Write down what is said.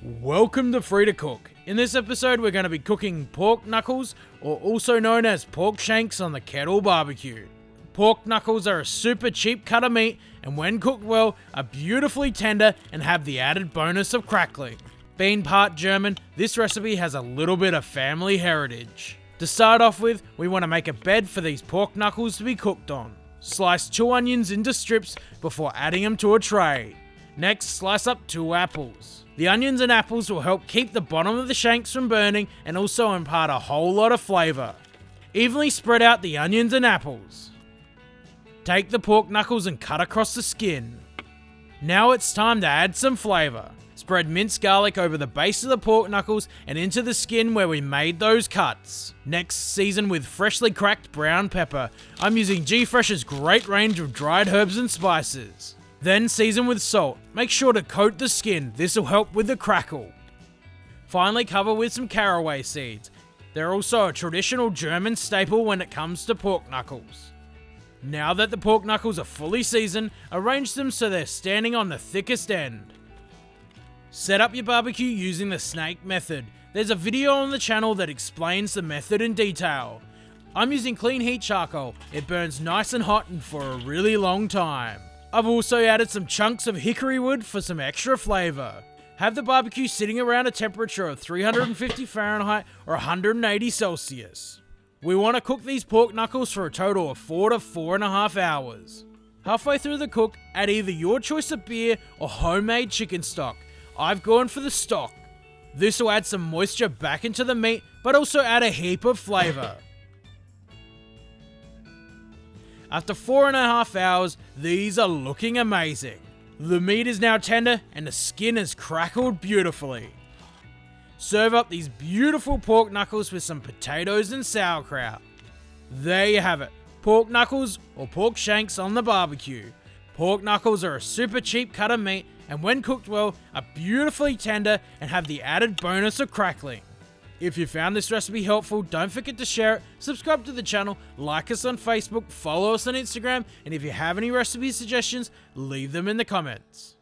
Welcome to Free to Cook. In this episode we're going to be cooking pork knuckles, or also known as pork shanks, on the kettle barbecue. Pork knuckles are a super cheap cut of meat and when cooked well are beautifully tender and have the added bonus of crackling. Being part German, this recipe has a little bit of family heritage. To start off with, we want to make a bed for these pork knuckles to be cooked on. Slice 2 onions into strips before adding them to a tray. Next, slice up 2 apples. The onions and apples will help keep the bottom of the shanks from burning and also impart a whole lot of flavour. Evenly spread out the onions and apples. Take the pork knuckles and cut across the skin. Now it's time to add some flavour. Spread minced garlic over the base of the pork knuckles and into the skin where we made those cuts. Next, season with freshly cracked brown pepper. I'm using G-Fresh's great range of dried herbs and spices. Then season with salt. Make sure to coat the skin, this will help with the crackle. Finally, cover with some caraway seeds. They're also a traditional German staple when it comes to pork knuckles. Now that the pork knuckles are fully seasoned, arrange them so they're standing on the thickest end. Set up your barbecue using the snake method. There's a video on the channel that explains the method in detail. I'm using clean heat charcoal. It burns nice and hot and for a really long time. I've also added some chunks of hickory wood for some extra flavour. Have the barbecue sitting around a temperature of 350 Fahrenheit or 180 Celsius. We want to cook these pork knuckles for a total of 4 to 4.5 hours. Halfway through the cook, add either your choice of beer or homemade chicken stock. I've gone for the stock. This will add some moisture back into the meat, but also add a heap of flavour. After 4.5 hours, these are looking amazing. The meat is now tender and the skin is crackled beautifully. Serve up these beautiful pork knuckles with some potatoes and sauerkraut. There you have it, pork knuckles or pork shanks on the barbecue. Pork knuckles are a super cheap cut of meat and when cooked well are beautifully tender and have the added bonus of crackling. If you found this recipe helpful, don't forget to share it, subscribe to the channel, like us on Facebook, follow us on Instagram, and if you have any recipe suggestions, leave them in the comments.